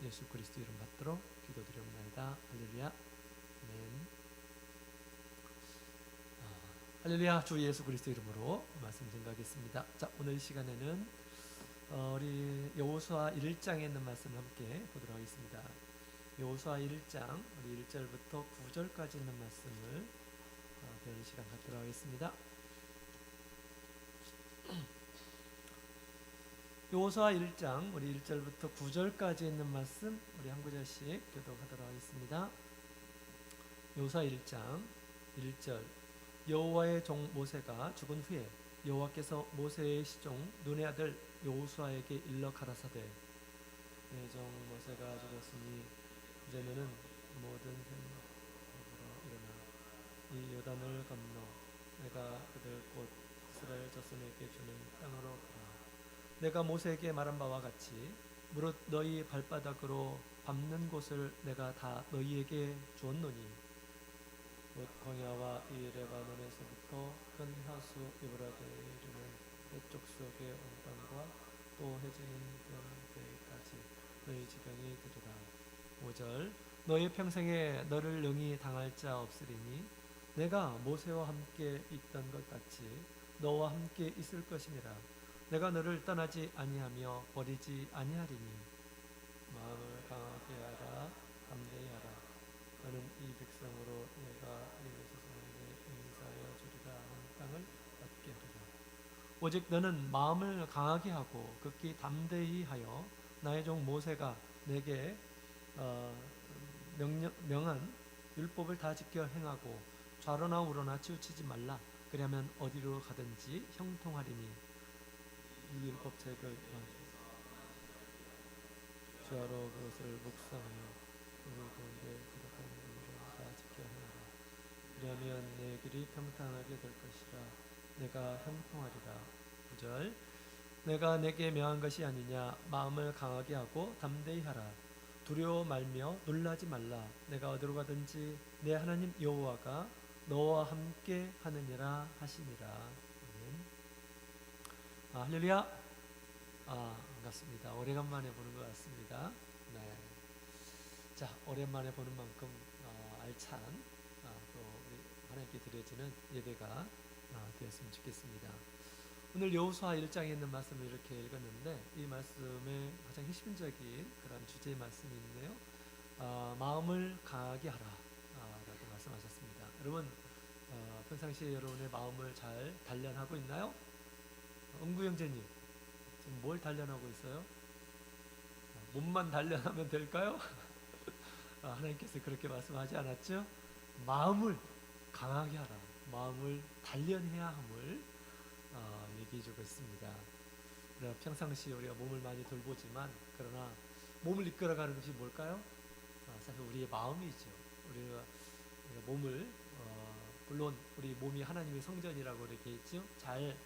예수 그리스도 이름 받들어 기도드리옵나이다. 할렐루야. 아멘. 할렐루야. 주 예수 그리스도 이름으로 말씀 증거하겠습니다. 자, 오늘 이 시간에는 우리 여호수아 1장에 있는 말씀을 함께 보도록 하겠습니다. 여호수아 1장 우리 1절부터 9절까지 있는 말씀을 배우는 시간 갖도록 하겠습니다. 여호수아 1장 우리 1절부터 9절까지 있는 말씀 우리 한 구절씩 교독하도록 하겠습니다. 여호수아 1장 1절 여호와의 종 모세가 죽은 후에 여호와께서 모세의 시종 눈의 아들 여호수아에게 일러 가라사대 내 종 모세가 죽었으니 이제 너는 모든 생각으로 일어나 이 요단을 건너 내가 그들 곧 이스라엘 자손에게 주는 땅으로 가라. 내가 모세에게 말한 바와 같이 무릇 너희 발바닥으로 밟는 곳을 내가 다 너희에게 주었노니 곧 광야와 이 레바논에서부터 큰 하수 유브라데 이르는 해쪽 속의 온 땅과 또 해지는 데까지 너희 지경이 되리라. 5절 너희 평생에 너를 능히 당할 자 없으리니 내가 모세와 함께 있던 것 같이 너와 함께 있을 것이니라. 내가 너를 떠나지 아니하며 버리지 아니하리니 마음을 강하게 하라 담대히 하라. 너는 이 백성으로 내가 이 자손에게 인사하여 주리라 하는 땅을 얻게 하리라. 오직 너는 마음을 강하게 하고 극히 담대히 하여 나의 종 모세가 내게 명한 율법을 다 지켜 행하고 좌로나 우로나 치우치지 말라. 그리하면 어디로 가든지 형통하리니 이 율법책을 주야로 그것을 묵상하며 우리 가운데 부족한 일을 다 지켜 행하라. 그러면 내 길이 평탄하게 될 것이라. 내가 형통하리라. 9절 내가 내게 명한 것이 아니냐. 마음을 강하게 하고 담대히 하라. 두려워 말며 놀라지 말라. 내가 어디로 가든지 내 하나님 여호와가 너와 함께 하느니라 하시니라. 아멘. 할렐루야. 반갑습니다. 오래간만에 보는 것 같습니다. 네. 자, 오랜만에 보는 만큼 알찬 또 우리 하나님께 드려지는 예배가 되었으면 좋겠습니다. 오늘 여호수아 1장에 있는 말씀을 이렇게 읽었는데 이 말씀에 가장 핵심적인 그런 주제의 말씀이 있네요. 마음을 강하게 하라 라고 말씀하셨습니다. 여러분 평상시에 여러분의 마음을 잘 단련하고 있나요? 은구 형제님 지금 뭘 단련하고 있어요? 몸만 단련하면 될까요? 하나님께서 그렇게 말씀하지 않았죠? 마음을 강하게 하라. 마음을 단련해야 함을 얘기해주고 있습니다. 평상시 우리가 몸을 많이 돌보지만 그러나 몸을 이끌어가는 것이 뭘까요? 사실 우리의 마음이죠. 우리가 몸을 물론 우리 몸이 하나님의 성전이라고 이렇게 했죠. 잘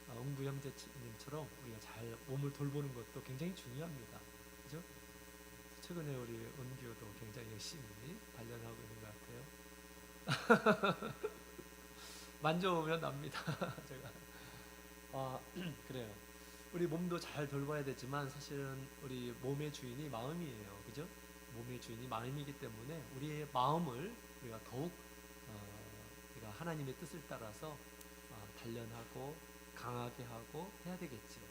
은구 형제님처럼 우리가 잘 몸을 돌보는 것도 굉장히 중요합니다. 그죠? 최근에 우리 은규도 굉장히 열심히 단련하고 있는 것 같아요. 만져보면 납니다. 제가 그래요. 우리 몸도 잘 돌봐야 되지만 사실은 우리 몸의 주인이 마음이에요. 그죠? 몸의 주인이 마음이기 때문에 우리의 마음을 우리가 더욱 우리가 하나님의 뜻을 따라서 단련하고 강하게 하고 해야 되겠죠.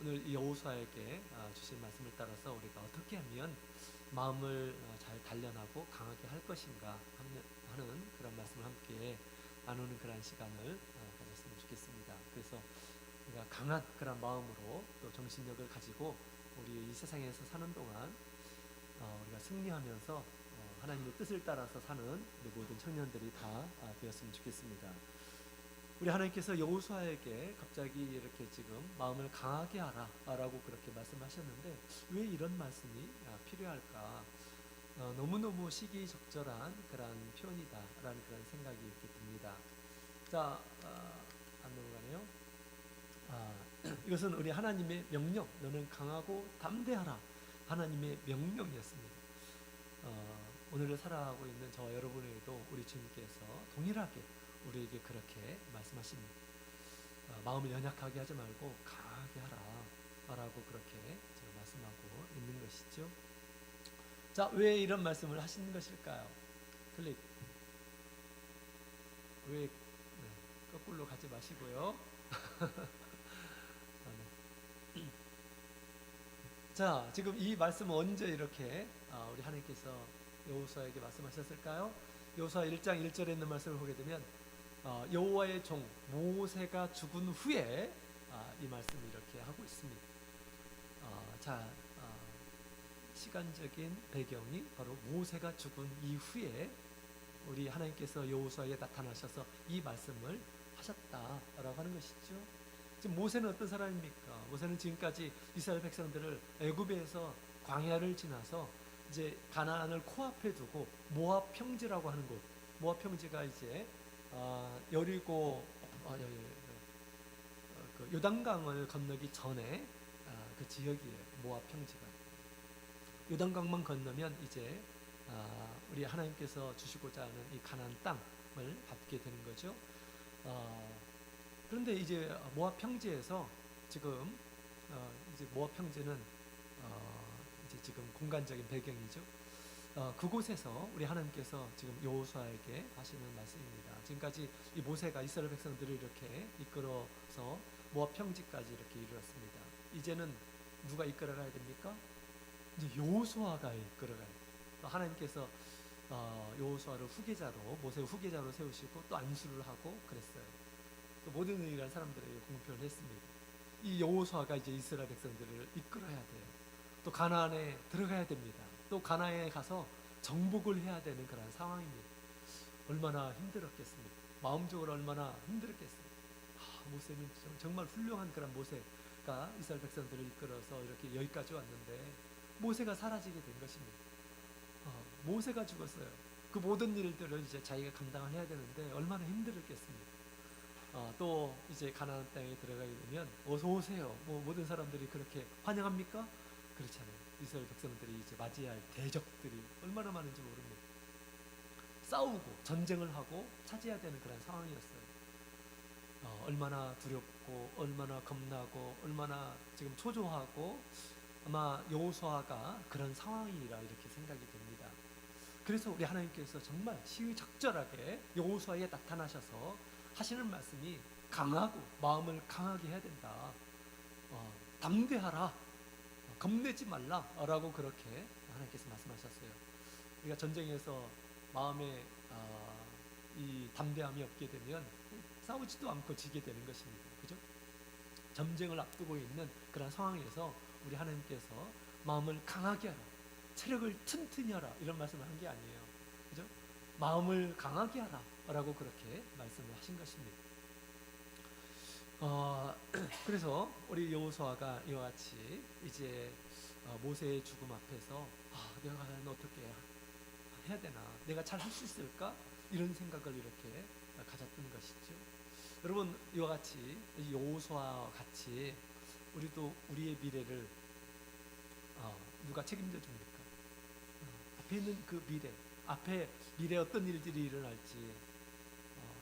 오늘 이 여호수아에게 주신 말씀을 따라서 우리가 어떻게 하면 마음을 잘 단련하고 강하게 할 것인가 하는 그런 말씀을 함께 나누는 그런 시간을 가졌으면 좋겠습니다. 그래서 우리가 강한 그런 마음으로 또 정신력을 가지고 우리 이 세상에서 사는 동안 우리가 승리하면서 하나님의 뜻을 따라서 사는 우리 모든 청년들이 다 되었으면 좋겠습니다. 우리 하나님께서 여호수아에게 갑자기 이렇게 지금 마음을 강하게 하라 라고 그렇게 말씀하셨는데 왜 이런 말씀이 필요할까? 너무너무 시기적절한 그런 표현이다 라는 그런 생각이 이렇게 듭니다. 자, 안 넘어가네요. 이것은 우리 하나님의 명령, 너는 강하고 담대하라 하나님의 명령이었습니다. 오늘을 살아가고 있는 저와 여러분에게도 우리 주님께서 동일하게 우리에게 그렇게 말씀하십니다. 마음을 연약하게 하지 말고 강하게 하라 라고 그렇게 제가 말씀하고 있는 것이죠. 자, 왜 이런 말씀을 하시는 것일까요? 클릭. 왜 거꾸로 가지 마시고요. 네. 자, 지금 이 말씀은 언제 이렇게 우리 하나님께서 여호수아에게 말씀하셨을까요? 여호수아 1장 1절에 있는 말씀을 보게 되면 여호와의 종 모세가 죽은 후에 이 말씀을 이렇게 하고 있습니다. 자, 시간적인 배경이 바로 모세가 죽은 이후에 우리 하나님께서 여호수아에게 나타나셔서 이 말씀을 하셨다라고 하는 것이죠. 지금 모세는 어떤 사람입니까? 모세는 지금까지 이스라엘 백성들을 애굽에서 광야를 지나서 이제 가나안을 코앞에 두고 모압 평지라고 하는 곳, 모압 평지가 이제 여리고 그 요단강을 건너기 전에 그 지역이에요. 모압 평지가. 요단강만 건너면 이제 우리 하나님께서 주시고자 하는 이 가나안 땅을 받게 되는 거죠. 그런데 이제 모압 평지에서 지금 이제 모압 평지는 이제 지금 공간적인 배경이죠. 그곳에서 우리 하나님께서 지금 여호수아에게 하시는 말씀입니다. 지금까지 이 모세가 이스라엘 백성들을 이렇게 이끌어서 모압 평지까지 이렇게 이르렀습니다. 이제는 누가 이끌어가야 됩니까? 이제 여호수아가 이끌어가요. 하나님께서 여호수아를 후계자로 모세 후계자로 세우시고 또 안수를 하고 그랬어요. 또 모든 의인이라는 사람들에게 공표를 했습니다. 이 여호수아가 이제 이스라엘 백성들을 이끌어야 돼요. 또 가나안에 들어가야 됩니다. 또 가나안에 가서 정복을 해야 되는 그런 상황입니다. 얼마나 힘들었겠습니까? 마음적으로 얼마나 힘들었겠습니까? 모세는 정말 훌륭한 그런 모세가 이스라엘 백성들을 이끌어서 이렇게 여기까지 왔는데 모세가 사라지게 된 것입니다. 모세가 죽었어요. 그 모든 일들을 이제 자기가 감당을 해야 되는데 얼마나 힘들었겠습니까? 또 이제 가나안 땅에 들어가게 되면 어서 오세요. 뭐 모든 사람들이 그렇게 환영합니까? 그렇잖아요. 이스라엘 백성들이 이제 맞이할 대적들이 얼마나 많은지 모릅니다. 싸우고 전쟁을 하고 차지해야 되는 그런 상황이었어요. 얼마나 두렵고 얼마나 겁나고 얼마나 지금 초조하고 아마 여호수아가 그런 상황이라 이렇게 생각이 됩니다. 그래서 우리 하나님께서 정말 시의적절하게 여호수아에 나타나셔서 하시는 말씀이 강하고 마음을 강하게 해야 된다. 담대하라. 겁내지 말라라고 그렇게 하나님께서 말씀하셨어요. 우리가 전쟁에서 마음에 이 담대함이 없게 되면 싸우지도 않고 지게 되는 것입니다. 그죠? 전쟁을 앞두고 있는 그런 상황에서 우리 하나님께서 마음을 강하게 하라, 체력을 튼튼히 하라 이런 말씀을 한 게 아니에요. 그죠? 마음을 강하게 하라라고 그렇게 말씀을 하신 것입니다. 그래서 우리 여호수아가 이와 같이 이제 모세의 죽음 앞에서 내가 과연 어떻게 해야 되나, 내가 잘 할 수 있을까 이런 생각을 이렇게 가졌던 것이죠. 여러분 이와 같이 여호수아와 같이 우리도 우리의 미래를 누가 책임져 줍니까? 앞에 있는 그 미래, 앞에 미래 어떤 일들이 일어날지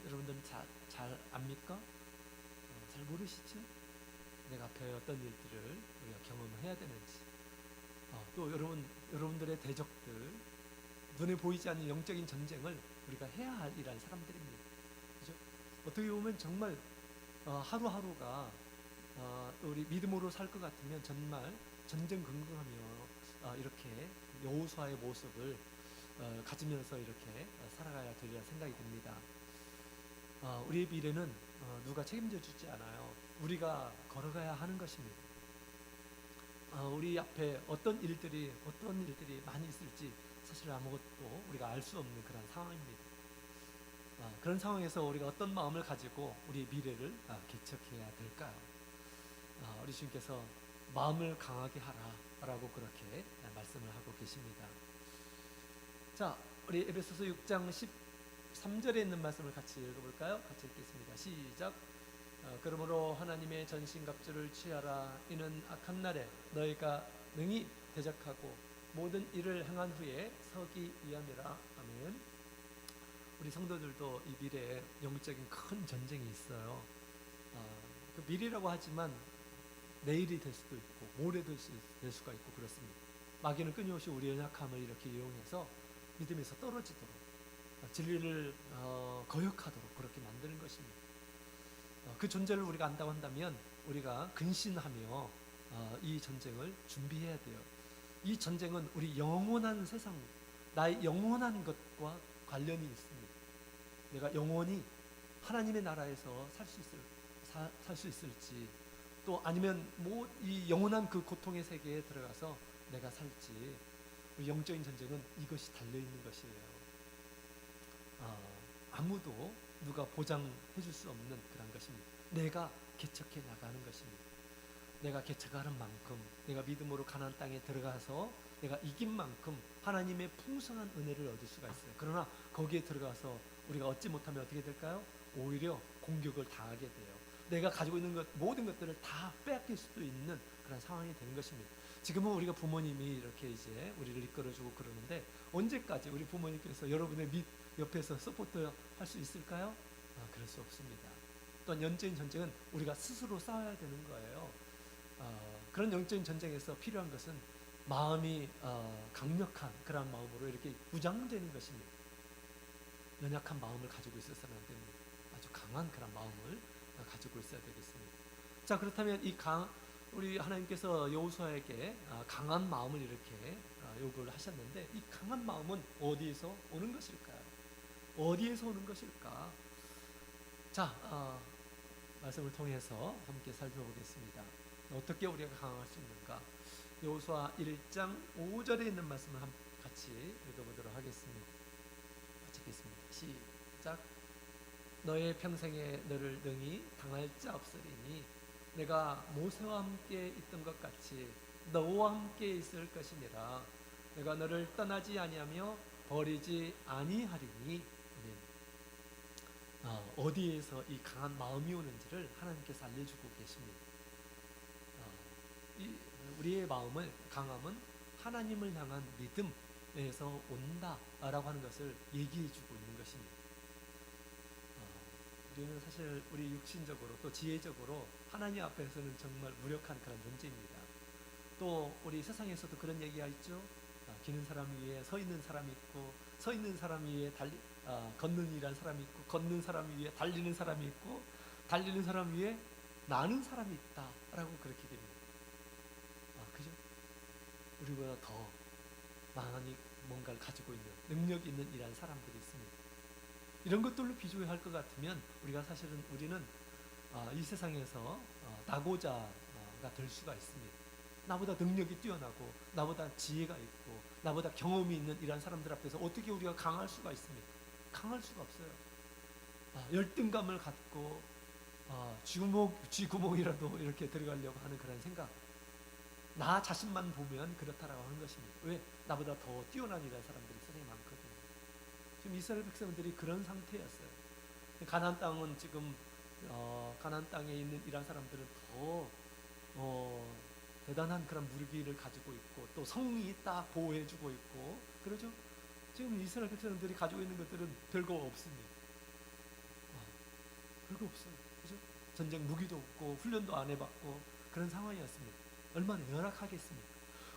여러분들은 잘 압니까? 잘 모르시죠? 내가 앞에 어떤 일들을 우리가 경험해야 되는지. 또 여러분들의 대적들, 눈에 보이지 않는 영적인 전쟁을 우리가 해야 할 이란 사람들입니다. 그죠? 어떻게 보면 정말 하루하루가 우리 믿음으로 살 것 같으면 정말 전전긍긍하며 이렇게 여호수아의 모습을 가지면서 이렇게 살아가야 되리라 생각이 듭니다. 우리의 미래는 누가 책임져 주지 않아요. 우리가 걸어가야 하는 것입니다. 우리 앞에 어떤 일들이 많이 있을지 사실 아무것도 우리가 알 수 없는 그런 상황입니다. 그런 상황에서 우리가 어떤 마음을 가지고 우리의 미래를 개척해야 될까요? 우리 주님께서 마음을 강하게 하라라고 그렇게 말씀을 하고 계십니다. 자, 우리 에베소서 6장 13절에 있는 말씀을 같이 읽어볼까요? 같이 읽겠습니다. 시작. 그러므로 하나님의 전신갑주를 취하라. 이는 악한 날에 너희가 능히 대적하고 모든 일을 행한 후에 서기 위함이라. 아멘. 우리 성도들도 이 미래에 영적인 큰 전쟁이 있어요. 그 미래라고 하지만 내일이 될 수도 있고 모레 될 수가 있고 그렇습니다. 마귀는 끊임없이 우리의 연약함을 이렇게 이용해서 믿음에서 떨어지도록, 진리를 거역하도록 그렇게 만드는 것입니다. 그 존재를 우리가 안다고 한다면 우리가 근신하며 이 전쟁을 준비해야 돼요. 이 전쟁은 우리 영원한 세상, 나의 영원한 것과 관련이 있습니다. 내가 영원히 하나님의 나라에서 살 수 있을지, 또 아니면 뭐 이 영원한 그 고통의 세계에 들어가서 내가 살지, 우리 영적인 전쟁은 이것이 달려 있는 것이에요. 아무도 누가 보장해 줄 수 없는 그런 것입니다. 내가 개척해 나가는 것입니다. 내가 개척하는 만큼, 내가 믿음으로 가나안 땅에 들어가서 내가 이긴 만큼 하나님의 풍성한 은혜를 얻을 수가 있어요. 그러나 거기에 들어가서 우리가 얻지 못하면 어떻게 될까요? 오히려 공격을 당하게 돼요. 내가 가지고 있는 모든 것들을 다 빼앗길 수도 있는 그런 상황이 되는 것입니다. 지금은 우리가 부모님이 이렇게 이제 우리를 이끌어주고 그러는데, 언제까지 우리 부모님께서 여러분의 옆에서 서포트 할 수 있을까요? 그럴 수 없습니다. 또한 영적인 전쟁은 우리가 스스로 싸워야 되는 거예요. 그런 영적인 전쟁에서 필요한 것은 마음이 강력한 그런 마음으로 이렇게 무장되는 것입니다. 연약한 마음을 가지고 있어서는 안 됩니다. 아주 강한 그런 마음을 가지고 있어야 되겠습니다. 자, 그렇다면 우리 하나님께서 여호수아에게 강한 마음을 이렇게 요구를 하셨는데, 이 강한 마음은 어디에서 오는 것일까요? 어디에서 오는 것일까? 자, 말씀을 통해서 함께 살펴보겠습니다. 어떻게 우리가 강할 수 있는가? 여호수아 1장 5절에 있는 말씀을 같이 읽어보도록 하겠습니다. 같이 읽겠습니다. 시작. 너의 평생에 너를 능히 당할 자 없으리니 내가 모세와 함께 있던 것 같이 너와 함께 있을 것이니라. 내가 너를 떠나지 아니하며 버리지 아니하리니. 어디에서 이 강한 마음이 오는지를 하나님께서 알려주고 계십니다. 우리의 강함은 하나님을 향한 믿음에서 온다라고 하는 것을 얘기해주고 있는 것입니다. 우리는 사실 우리 육신적으로 또 지혜적으로 하나님 앞에서는 정말 무력한 그런 존재입니다. 또 우리 세상에서도 그런 얘기가 있죠. 기는 사람 위에 서 있는 사람이 있고, 서 있는 사람 위에 걷는 이란 사람이 있고, 걷는 사람 위에 달리는 사람이 있고, 달리는 사람 위에 나는 사람이 있다라고 그렇게 됩니다. 그죠? 우리보다 더 많이 뭔가를 가지고 있는, 능력이 있는 이란 사람들이 있습니다. 이런 것들로 비교할 것 같으면 우리는 이 세상에서 낙오자가 될 수가 있습니다. 나보다 능력이 뛰어나고, 나보다 지혜가 있고, 나보다 경험이 있는 이런 사람들 앞에서 어떻게 우리가 강할 수가 있습니까? 강할 수가 없어요. 열등감을 갖고 쥐구멍이라도 이렇게 들어가려고 하는 그런 생각, 나 자신만 보면 그렇다라고 하는 것입니다. 왜? 나보다 더 뛰어난 이런 사람들이 세상에 많거든요. 지금 이스라엘 백성들이 그런 상태였어요. 가나안 땅은 지금 가나안 땅에 있는 이란 사람들은 더 대단한 그런 무기를 가지고 있고, 또 성이 딱 보호해주고 있고, 그러죠? 지금 이스라엘 백성들이 가지고 있는 것들은 별거 없습니다. 별거 없어요. 그죠? 전쟁 무기도 없고 훈련도 안 해봤고 그런 상황이었습니다. 얼마나 열악하겠습니까?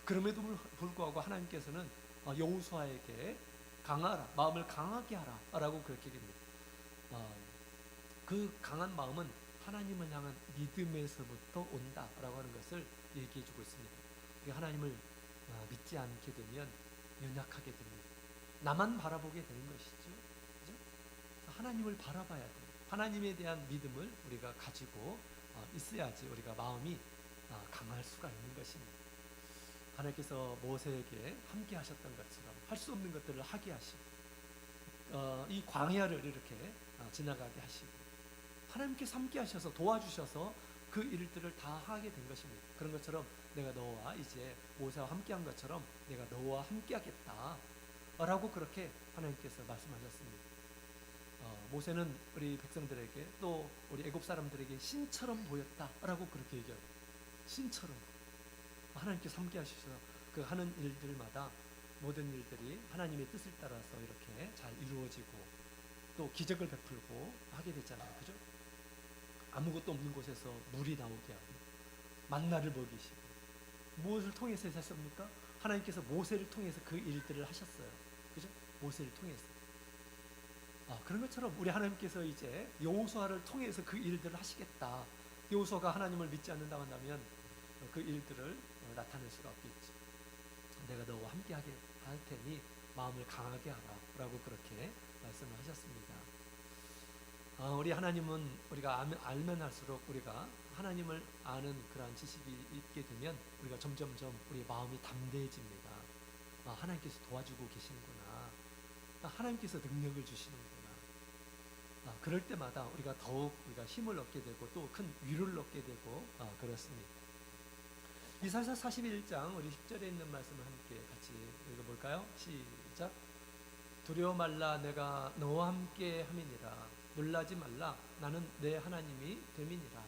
그럼에도 불구하고 하나님께서는 여호수아에게 강하라, 마음을 강하게 하라 라고 그렇게 됩니다. 그 강한 마음은 하나님을 향한 믿음에서부터 온다라고 하는 것을 얘기해주고 있습니다. 하나님을 믿지 않게 되면 연약하게 됩니다. 나만 바라보게 되는 것이죠. 그죠? 하나님을 바라봐야 돼요. 하나님에 대한 믿음을 우리가 가지고 있어야지 우리가 마음이 강할 수가 있는 것입니다. 하나님께서 모세에게 함께 하셨던 것처럼 할 수 없는 것들을 하게 하시고, 이 광야를 이렇게 지나가게 하시고, 하나님께서 함께 하셔서 도와주셔서 그 일들을 다 하게 된 것입니다. 그런 것처럼 내가 너와 이제 모세와 함께 한 것처럼 내가 너와 함께 하겠다 라고 그렇게 하나님께서 말씀하셨습니다. 모세는 우리 백성들에게, 또 우리 애굽 사람들에게 신처럼 보였다라고 그렇게 얘기해요. 신처럼 하나님께서 함께 하셔서 그 하는 일들마다 모든 일들이 하나님의 뜻을 따라서 이렇게 잘 이루어지고, 또 기적을 베풀고 하게 됐잖아요. 그죠? 아무것도 없는 곳에서 물이 나오게 하고, 만나를 먹이시고, 무엇을 통해서 했습니까? 하나님께서 모세를 통해서 그 일들을 하셨어요. 그죠? 모세를 통해서. 그런 것처럼 우리 하나님께서 이제 여호수아를 통해서 그 일들을 하시겠다. 여호수아가 하나님을 믿지 않는다고 한다면 그 일들을 나타낼 수가 없겠죠. 내가 너와 함께하게 할 테니 마음을 강하게 하라 라고 그렇게 말씀을 하셨습니다. 우리 하나님은 우리가 알면 할수록 우리가 하나님을 아는 그러한 지식이 있게 되면 우리가 점점점 우리 마음이 담대해집니다. 하나님께서 도와주고 계시는구나. 하나님께서 능력을 주시는구나. 그럴 때마다 우리가 더욱 우리가 힘을 얻게 되고 또 큰 위로를 얻게 되고 그렇습니다. 이사야 41장 우리 10절에 있는 말씀을 함께 같이 읽어볼까요? 시작. 두려워 말라 내가 너와 함께 함이니라. 놀라지 말라 나는 내 하나님이 됨이니라.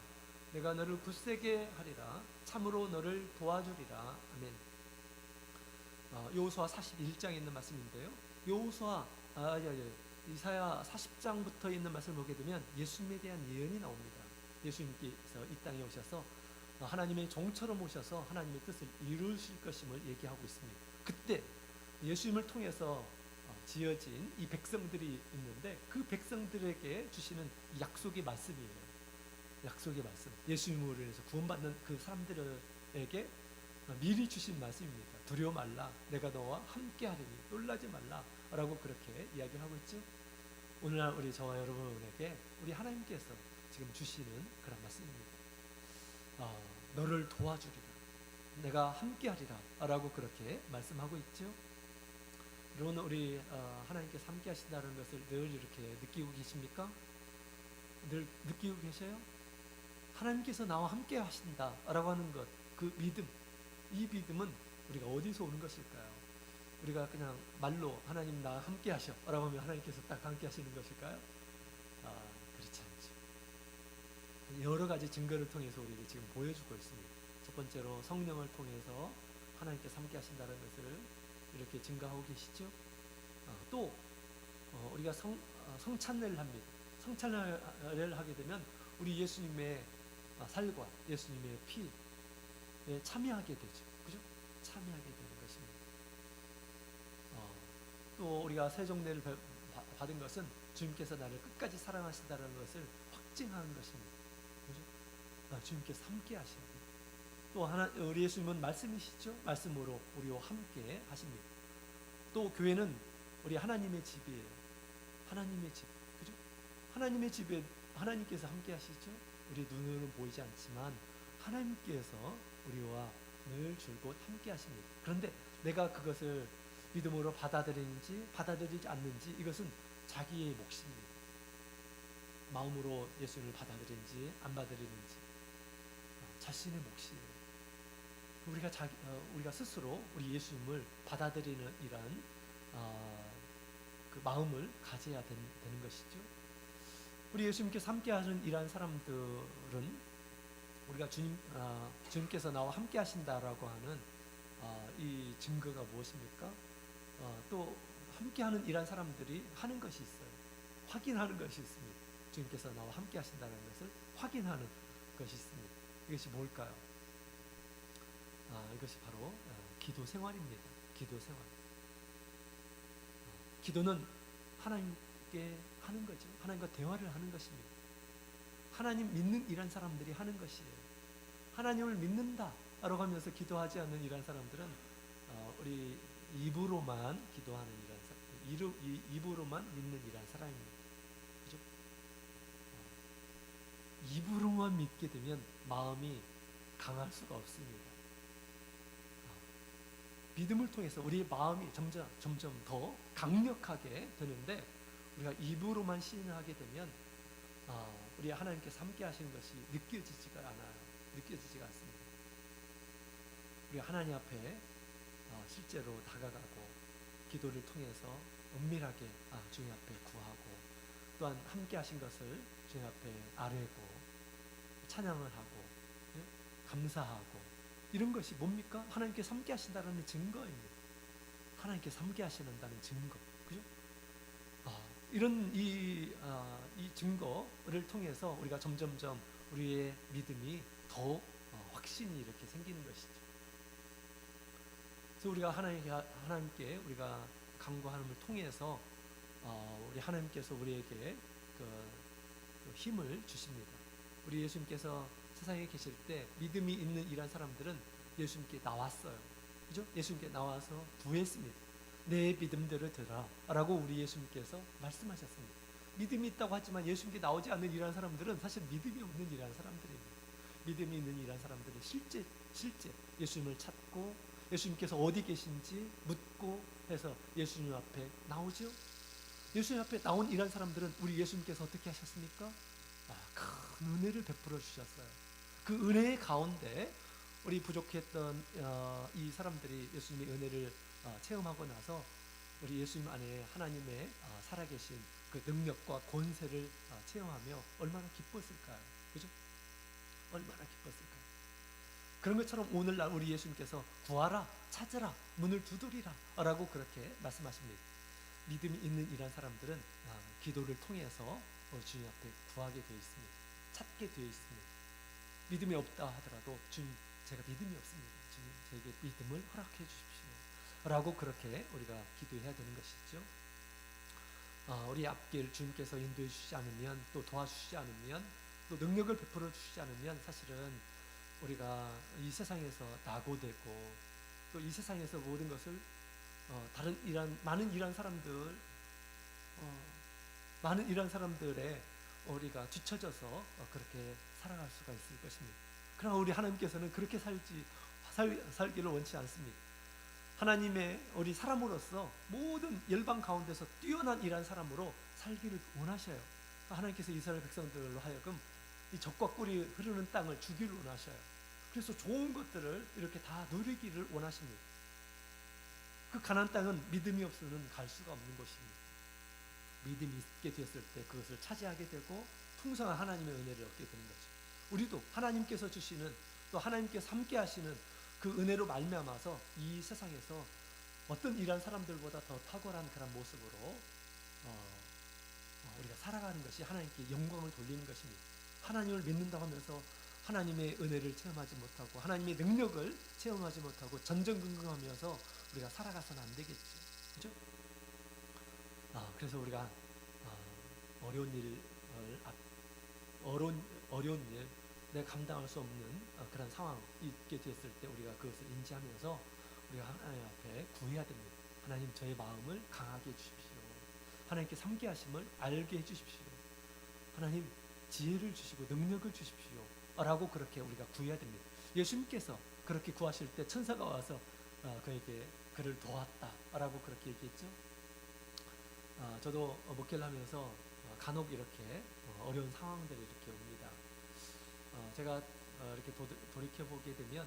내가 너를 굳세게 하리라. 참으로 너를 도와주리라. 아멘. 여호수아 41장에 있는 말씀인데요. 여호수아 이사야 40장부터 있는 말씀을 보게 되면 예수님에 대한 예언이 나옵니다. 예수님께서 이 땅에 오셔서 하나님의 종처럼 오셔서 하나님의 뜻을 이루실 것임을 얘기하고 있습니다. 그때 예수님을 통해서 지어진 이 백성들이 있는데 그 백성들에게 주시는 약속의 말씀이에요. 약속의 말씀. 예수님으로 인해서 구원받는 그 사람들에게 미리 주신 말씀입니다. 두려워 말라 내가 너와 함께 하리니 놀라지 말라 라고 그렇게 이야기하고 있죠. 오늘날 우리 저와 여러분에게 우리 하나님께서 지금 주시는 그런 말씀입니다. 너를 도와주리라 내가 함께 하리라 라고 그렇게 말씀하고 있죠. 여러분 우리 하나님께서 함께 하신다는 것을 늘 이렇게 느끼고 계십니까? 늘 느끼고 계셔요? 하나님께서 나와 함께 하신다 라고 하는 것, 그 믿음, 이 믿음은 우리가 어디서 오는 것일까요? 우리가 그냥 말로 하나님 나 함께 하셔 라고 하면 하나님께서 딱 함께 하시는 것일까요? 그렇지 않죠. 여러 가지 증거를 통해서 우리에게 지금 보여주고 있습니다. 첫 번째로 성령을 통해서 하나님께서 함께 하신다는 것을 이렇게 증거하고 계시죠. 또 우리가 성찬례를 합니다. 성찬례를 하게 되면 우리 예수님의 살과 예수님의 피에 참여하게 되죠. 그죠? 참여하게 되는 것입니다. 또 우리가 세종례를 받은 것은 주님께서 나를 끝까지 사랑하신다는 것을 확증하는 것입니다. 그죠? 주님께서 함께 하셔야 돼요. 또 우리 예수님은 말씀이시죠? 말씀으로 우리와 함께 하십니다. 또 교회는 우리 하나님의 집이에요. 하나님의 집. 그죠? 하나님의 집에 하나님께서 함께 하시죠? 우리 눈으로는 보이지 않지만 하나님께서 우리와 늘 줄곧 함께 하십니다. 그런데 내가 그것을 믿음으로 받아들이는지 받아들이지 않는지 이것은 자기의 몫입니다. 마음으로 예수님을 받아들이는지 안 받아들이는지 자신의 몫이에요. 우리가 스스로 우리 예수님을 받아들이는 이런 그 마음을 가져야 되는 것이죠. 우리 예수님께서 함께 하시는 이러한 사람들은 우리가 주님께서 나와 함께 하신다라고 하는 이 증거가 무엇입니까? 또 함께 하는 이러한 사람들이 하는 것이 있어요. 확인하는 것이 있습니다. 주님께서 나와 함께 하신다는 것을 확인하는 것이 있습니다. 이것이 뭘까요? 이것이 바로 기도 생활입니다. 기도 생활. 기도는 하나님께 하는 거죠. 하나님과 대화를 하는 것입니다. 하나님 믿는 이런 사람들이 하는 것이에요. 하나님을 믿는다 라고 하면서 기도하지 않는 이런 사람들은 우리 입으로만 기도하는 이런 사람, 입으로만 믿는 이런 사람입니다. 그죠? 입으로만 믿게 되면 마음이 강할 수가 없습니다. 믿음을 통해서 우리의 마음이 점점 더 강력하게 되는데 우리가 입으로만 시인하게 되면 우리 하나님께서 함께 하시는 것이 느껴지지가 않아요. 느껴지지가 않습니다. 우리 하나님 앞에 실제로 다가가고 기도를 통해서 은밀하게 주님 앞에 구하고 또한 함께 하신 것을 주님 앞에 아뢰고 찬양을 하고 감사하고 이런 것이 뭡니까? 하나님께서 함께 하신다는 증거입니다. 하나님께서 함께 하신다는 증거. 그죠? 이런 이 증거를 통해서 우리가 점점점 우리의 믿음이 더욱 확신이 이렇게 생기는 것이죠. 그래서 우리가 하나님께 우리가 간구하는을 통해서 우리 하나님께서 우리에게 그 힘을 주십니다. 우리 예수님께서 세상에 계실 때 믿음이 있는 이란 사람들은 예수님께 나왔어요. 그죠? 예수님께 나와서 구했습니다. 내 믿음대로 되라 라고 우리 예수님께서 말씀하셨습니다. 믿음이 있다고 하지만 예수님께 나오지 않는 이란 사람들은 사실 믿음이 없는 이란 사람들입니다. 믿음이 있는 이란 사람들은 실제 예수님을 찾고 예수님께서 어디 계신지 묻고 해서 예수님 앞에 나오죠. 예수님 앞에 나온 이란 사람들은 우리 예수님께서 어떻게 하셨습니까? 큰 은혜를 베풀어 주셨어요. 그 은혜의 가운데 우리 부족했던 이 사람들이 예수님의 은혜를 체험하고 나서 우리 예수님 안에 하나님의 살아계신 그 능력과 권세를 체험하며 얼마나 기뻤을까요? 그죠? 얼마나 기뻤을까요? 그런 것처럼 오늘날 우리 예수님께서 구하라, 찾으라, 문을 두드리라 라고 그렇게 말씀하십니다. 믿음이 있는 이란 사람들은 기도를 통해서 주님 앞에 구하게 되어 있습니다. 찾게 되어 있습니다. 믿음이 없다 하더라도 주님, 제가 믿음이 없습니다. 주님, 저에게 믿음을 허락해 주십시오 라고 그렇게 우리가 기도해야 되는 것이죠. 우리 앞길 주님께서 인도해 주시지 않으면, 또 도와주시지 않으면, 또 능력을 베풀어 주시지 않으면 사실은 우리가 이 세상에서 낙오되고 또 이 세상에서 모든 것을 많은 이란 사람들의 우리가 뒤처져서 그렇게 살아갈 수가 있을 것입니다. 그러나 우리 하나님께서는 그렇게 살기를 원치 않습니다. 하나님의 우리 사람으로서 모든 열방 가운데서 뛰어난 이란 사람으로 살기를 원하셔요. 하나님께서 이스라엘 백성들로 하여금 이 적과 꿀이 흐르는 땅을 주기를 원하셔요. 그래서 좋은 것들을 이렇게 다 누리기를 원하십니다. 그 가나안 땅은 믿음이 없으면 갈 수가 없는 곳입니다. 믿음이 있게 되었을 때 그것을 차지하게 되고 풍성한 하나님의 은혜를 얻게 되는 거죠. 우리도 하나님께서 주시는, 또 하나님께서 함께 하시는 그 은혜로 말미암아서 이 세상에서 어떤 이란 사람들보다 더 탁월한 그런 모습으로 우리가 살아가는 것이 하나님께 영광을 돌리는 것입니다. 하나님을 믿는다고 하면서 하나님의 은혜를 체험하지 못하고 하나님의 능력을 체험하지 못하고 전전긍긍하면서 우리가 살아가서는 안 되겠죠. 그죠? 그래서 우리가 어려운 일, 내가 감당할 수 없는 그런 상황이 있게 되었을 때 우리가 그것을 인지하면서 우리가 하나님 앞에 구해야 됩니다. 하나님, 저의 마음을 강하게 해주십시오. 하나님께 함께 하심을 알게 해주십시오. 하나님, 지혜를 주시고 능력을 주십시오 라고 그렇게 우리가 구해야 됩니다. 예수님께서 그렇게 구하실 때 천사가 와서 그에게 그를 도왔다 라고 그렇게 얘기했죠. 저도 목회를 하면서 간혹 이렇게 어려운 상황들이 이렇게 옵니다. 제가 이렇게 돌이켜보게 되면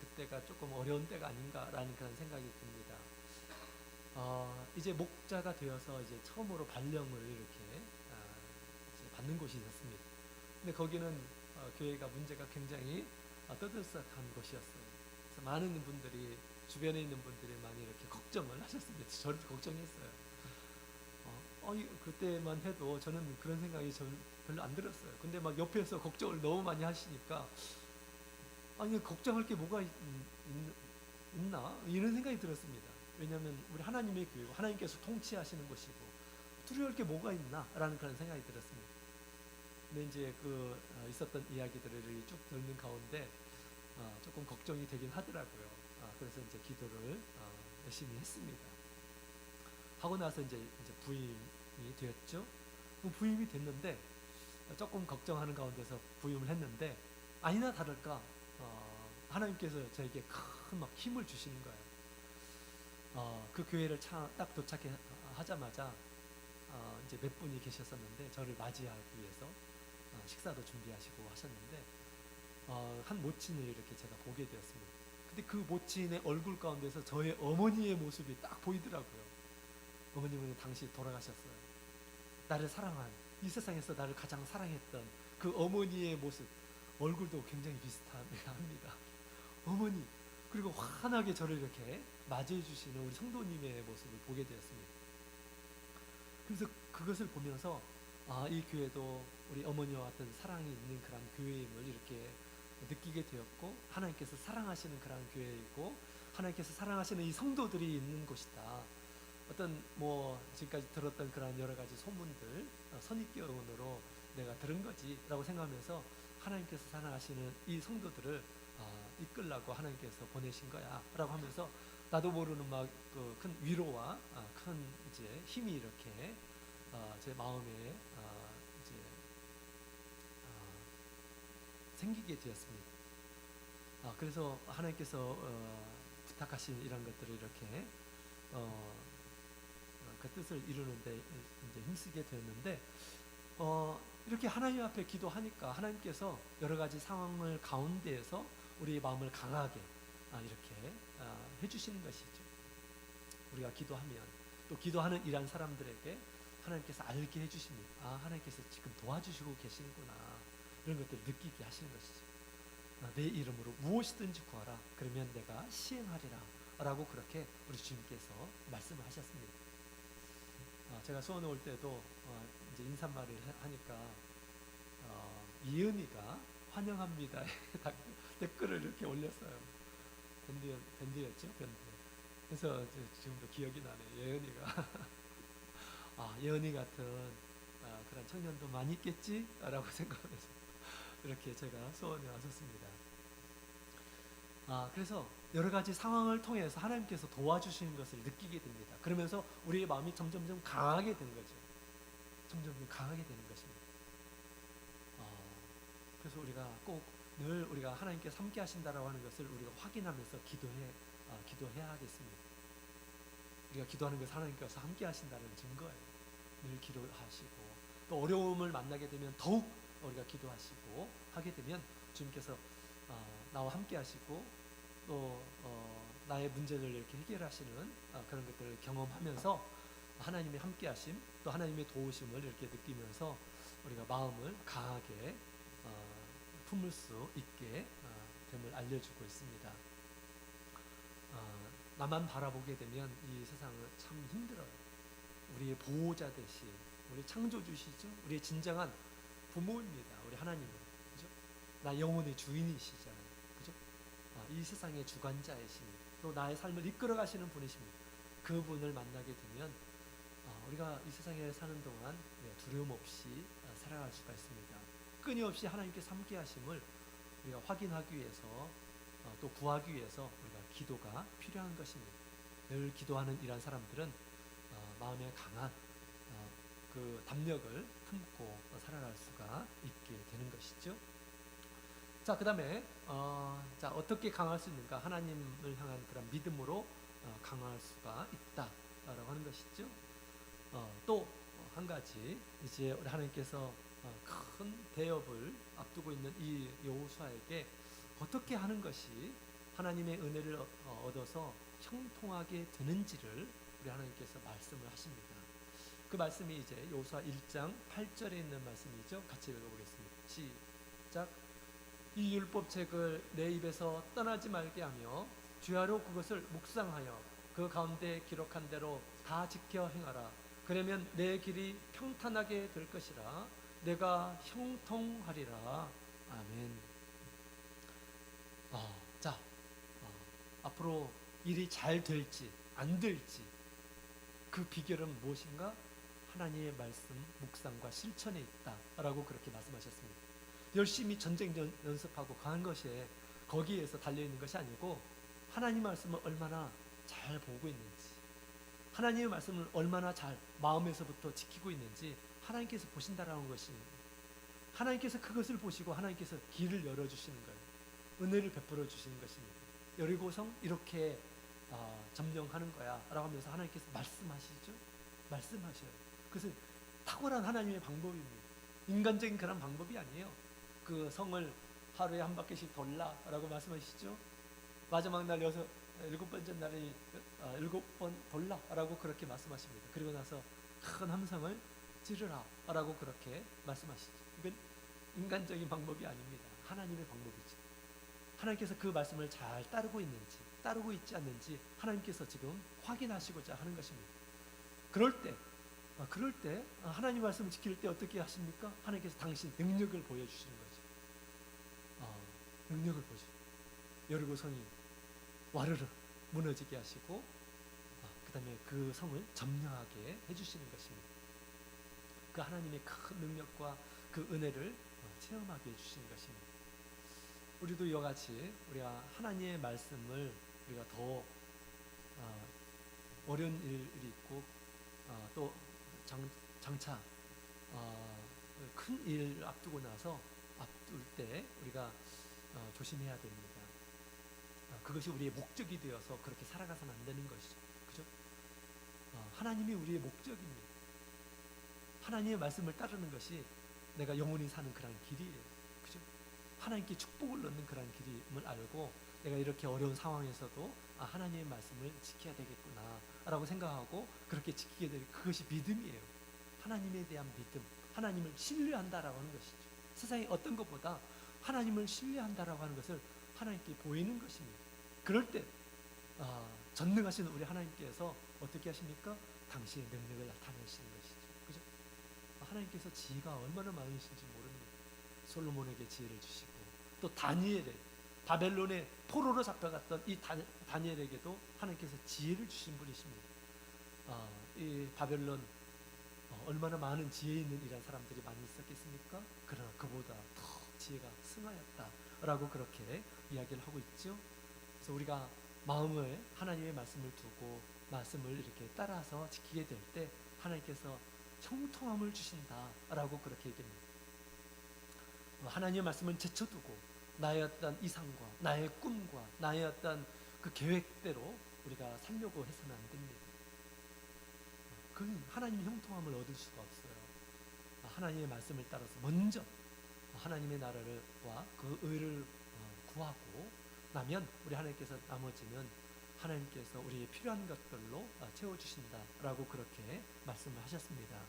그때가 조금 어려운 때가 아닌가라는 그런 생각이 듭니다. 이제 목자가 되어서 이제 처음으로 발령을 이렇게 이제 받는 곳이 있었습니다. 근데 거기는 교회가 문제가 굉장히 떠들썩한 곳이었어요. 그래서 많은 분들이, 주변에 있는 분들이 많이 이렇게 걱정을 하셨습니다. 저를 걱정했어요. 그때만 해도 저는 그런 생각이 별로 안 들었어요. 근데 막 옆에서 걱정을 너무 많이 하시니까 걱정할 게 뭐가 있나 이런 생각이 들었습니다. 왜냐하면 우리 하나님의 교회고 하나님께서 통치하시는 것이고 두려울 게 뭐가 있나라는 그런 생각이 들었습니다. 근데 이제 있었던 이야기들을 쭉 듣는 가운데 조금 걱정이 되긴 하더라고요. 그래서 이제 기도를 열심히 했습니다. 하고 나서 이제 부임이 되었죠. 부임이 됐는데 조금 걱정하는 가운데서 부임을 했는데 아니나 다를까 하나님께서 저에게 큰 막 힘을 주시는 거예요. 그 교회를 딱 도착하자마자 이제 몇 분이 계셨었는데 저를 맞이하기 위해서 식사도 준비하시고 하셨는데 한 모친을 이렇게 제가 보게 되었습니다. 근데 그 모친의 얼굴 가운데서 저의 어머니의 모습이 딱 보이더라고요. 어머님은 당시 돌아가셨어요. 나를 사랑한, 이 세상에서 나를 가장 사랑했던 그 어머니의 모습, 얼굴도 굉장히 비슷합니다. 어머니, 그리고 환하게 저를 이렇게 맞이해 주시는 우리 성도님의 모습을 보게 되었습니다. 그래서 그것을 보면서 이 교회도 우리 어머니와 같은 사랑이 있는 그런 교회임을 이렇게 느끼게 되었고, 하나님께서 사랑하시는 그런 교회이고 하나님께서 사랑하시는 이 성도들이 있는 곳이다. 어떤 지금까지 들었던 그런 여러 가지 소문들, 선입견으로 내가 들은 거지라고 생각하면서 하나님께서 사랑하시는 이 성도들을 이끌라고 하나님께서 보내신 거야라고 하면서 나도 모르는 막 큰 위로와 큰 이제 힘이 이렇게 제 마음에 이제 생기게 되었습니다. 그래서 하나님께서 부탁하신 이런 것들을 이렇게 그 뜻을 이루는데 이제 힘쓰게 되었는데 이렇게 하나님 앞에 기도하니까 하나님께서 여러 가지 상황을 가운데에서 우리의 마음을 강하게 이렇게 해주시는 것이죠. 우리가 기도하면 또 기도하는 이란 사람들에게 하나님께서 알게 해주십니다. 하나님께서 지금 도와주시고 계시는구나, 이런 것들을 느끼게 하시는 것이죠. 내 이름으로 무엇이든지 구하라, 그러면 내가 시행하리라 라고 그렇게 우리 주님께서 말씀을 하셨습니다. 제가 수원에 올 때도 이제 인사말을 하니까 이은이가 환영합니다 댓글을 이렇게 올렸어요. 밴드였죠, 밴드. 그래서 지금도 기억이 나네요. 예은이가 예은이 같은 그런 청년도 많이 있겠지? 라고 생각하면서 이렇게 제가 수원에 왔었습니다. 그래서 여러 가지 상황을 통해서 하나님께서 도와주시는 것을 느끼게 됩니다. 그러면서 우리의 마음이 점점점 강하게 되는 거죠. 점점 강하게 되는 것입니다. 그래서 우리가 꼭 늘 우리가 하나님께서 함께 하신다라고 하는 것을 우리가 확인하면서 기도해야 하겠습니다. 우리가 기도하는 것은 하나님께서 함께 하신다는 증거예요. 늘 기도하시고 또 어려움을 만나게 되면 더욱 우리가 기도하시고 하게 되면 주님께서 나와 함께 하시고 또 나의 문제를 이렇게 해결하시는 그런 것들을 경험하면서 하나님의 함께 하심 또 하나님의 도우심을 이렇게 느끼면서 우리가 마음을 강하게 품을 수 있게 됨을 알려주고 있습니다. 나만 바라보게 되면 이 세상은 참 힘들어요. 우리의 보호자 되신 우리 창조주시죠. 우리의 진정한 부모입니다. 우리 하나님은, 그죠? 나 영혼의 주인이시잖아요, 그죠? 이 세상의 주관자이신 또 나의 삶을 이끌어 가시는 분이십니다. 그분을 만나게 되면 우리가 이 세상에 사는 동안 두려움 없이 살아갈 수가 있습니다. 끊임없이 하나님께서 함께 하심을 우리가 확인하기 위해서 또 구하기 위해서 우리가 기도가 필요한 것입니다. 늘 기도하는 이런 사람들은 마음에 강한 그 담력을 품고 살아갈 수가 있게 되는 것이죠. 자, 그 다음에 어떻게 강할 수 있는가? 하나님을 향한 그런 믿음으로 강할 수가 있다라고 하는 것이죠. 또 한 가지, 이제 우리 하나님께서 큰 대업을 앞두고 있는 이 여호수아에게 어떻게 하는 것이 하나님의 은혜를 얻어서 형통하게 되는지를 우리 하나님께서 말씀을 하십니다. 그 말씀이 이제 여호수아 1장 8절에 있는 말씀이죠. 같이 읽어보겠습니다. 시작. 이 율법책을 내 입에서 떠나지 말게 하며 주야로 그것을 묵상하여 그 가운데 기록한 대로 다 지켜 행하라. 그러면 내 길이 평탄하게 될 것이라. 내가 형통하리라. 아멘. 앞으로 일이 잘 될지 안 될지 그 비결은 무엇인가? 하나님의 말씀 묵상과 실천에 있다라고 그렇게 말씀하셨습니다. 열심히 전쟁 연습하고 가는 것이 거기에서 달려있는 것이 아니고 하나님 말씀을 얼마나 잘 보고 있는지, 하나님의 말씀을 얼마나 잘 마음에서부터 지키고 있는지 하나님께서 보신다라는 것입니다. 하나님께서 그것을 보시고 하나님께서 길을 열어주시는 거예요. 은혜를 베풀어 주시는 것입니다. 여리고성 이렇게 점령하는 거야 라고 하면서 하나님께서 말씀하시죠. 말씀하셔요. 그것은 탁월한 하나님의 방법입니다. 인간적인 그런 방법이 아니에요. 그 성을 하루에 한 바퀴씩 돌라 라고 말씀하시죠. 마지막 날 7번째 날에 7번 돌라 라고 그렇게 말씀하십니다. 그리고 나서 큰 함성을 지르라 라고 그렇게 말씀하시죠. 이건 인간적인 방법이 아닙니다. 하나님의 방법이죠. 하나님께서 그 말씀을 잘 따르고 있는지 따르고 있지 않는지 하나님께서 지금 확인하시고자 하는 것입니다. 그럴 때 하나님 말씀을 지킬 때 어떻게 하십니까? 하나님께서 당신 능력을 보여주시는 거죠. 능력을 보여주시죠. 여리고성이 와르르 무너지게 하시고 그 다음에 그 성을 점령하게 해주시는 것입니다. 그 하나님의 큰 능력과 그 은혜를 체험하게 해주시는 것입니다. 우리도 이와 같이 우리가 하나님의 말씀을 우리가 더 어려운 일이 있고 또 장차 큰 일을 앞두고 나서 앞둘 때 우리가 조심해야 됩니다. 그것이 우리의 목적이 되어서 그렇게 살아가서는 안 되는 것이죠. 그죠? 하나님이 우리의 목적입니다. 하나님의 말씀을 따르는 것이 내가 영원히 사는 그런 길이에요. 그죠? 하나님께 축복을 얻는 그런 길임을 알고 내가 이렇게 어려운 상황에서도 하나님의 말씀을 지켜야 되겠구나 라고 생각하고 그렇게 지키게 될 그것이 믿음이에요. 하나님에 대한 믿음, 하나님을 신뢰한다라고 하는 것이죠. 세상에 어떤 것보다 하나님을 신뢰한다라고 하는 것을 하나님께 보이는 것입니다. 그럴 때 전능하신 우리 하나님께서 어떻게 하십니까? 당신의 능력을 나타내시는 것이죠. 그죠? 하나님께서 지혜가 얼마나 많으신지 모릅니다. 솔로몬에게 지혜를 주시고 또 다니엘에 바벨론의 포로로 잡혀갔던 이 다니엘에게도 하나님께서 지혜를 주신 분이십니다. 이 바벨론 얼마나 많은 지혜 있는 이란 사람들이 많이 있었겠습니까? 그러나 그보다 더 지혜가 승하였다라고 그렇게 이야기를 하고 있죠. 그래서 우리가 마음을 하나님의 말씀을 두고 말씀을 이렇게 따라서 지키게 될 때 하나님께서 형통함을 주신다라고 그렇게 얘기합니다. 하나님의 말씀은 제쳐두고 나의 어떤 이상과 나의 꿈과 나의 어떤 그 계획대로 우리가 살려고 해서는 안 됩니다. 그건 하나님의 형통함을 얻을 수가 없어요. 하나님의 말씀을 따라서 먼저 하나님의 나라와 그 의를 구하고 나면 우리 하나님께서 나머지는 하나님께서 우리의 필요한 것들로 채워주신다라고 그렇게 말씀을 하셨습니다.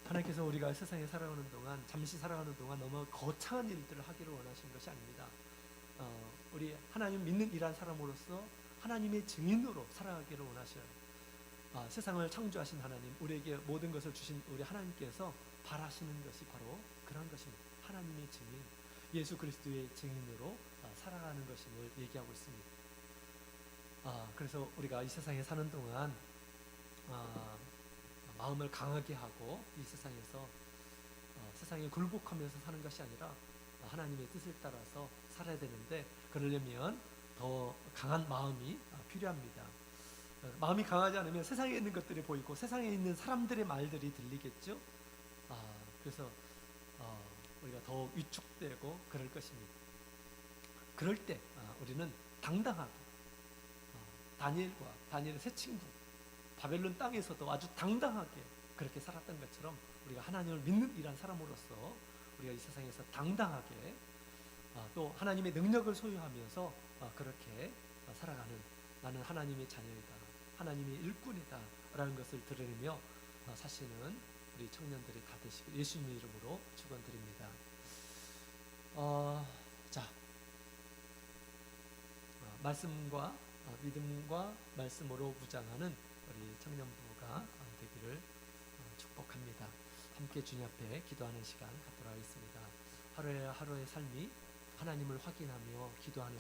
하나님께서 우리가 세상에 살아가는 동안 잠시 살아가는 동안 너무 거창한 일들을 하기를 원하시는 것이 아닙니다. 우리 하나님 믿는 일한 사람으로서 하나님의 증인으로 살아가기를 원하셔요. 세상을 창조하신 하나님, 우리에게 모든 것을 주신 우리 하나님께서 바라시는 것이 바로 그런 것입니다. 하나님의 증인, 예수 그리스도의 증인으로 살아가는 것임을 얘기하고 있습니다. 그래서 우리가 이 세상에 사는 동안 마음을 강하게 하고 이 세상에서 세상에 굴복하면서 사는 것이 아니라 하나님의 뜻을 따라서 살아야 되는데 그러려면 더 강한 마음이 필요합니다. 마음이 강하지 않으면 세상에 있는 것들이 보이고 세상에 있는 사람들의 말들이 들리겠죠. 그래서 우리가 더 위축되고 그럴 것입니다. 그럴 때 우리는 당당하게 다니엘의 세 친구 바벨론 땅에서도 아주 당당하게 그렇게 살았던 것처럼 우리가 하나님을 믿는 이란 사람으로서 우리가 이 세상에서 당당하게 또 하나님의 능력을 소유하면서 그렇게 살아가는 나는 하나님의 자녀이다, 하나님의 일꾼이다 라는 것을 드러내며 사시는 우리 청년들이 다 되시고 예수님의 이름으로 축원드립니다. 자, 말씀과 믿음과 말씀으로 무장하는 우리 청년부가 되기를 축복합니다. 함께 주님 앞에 기도하는 시간 갖도록 하겠습니다. 하루의 삶이 하나님을 확인하며 기도하는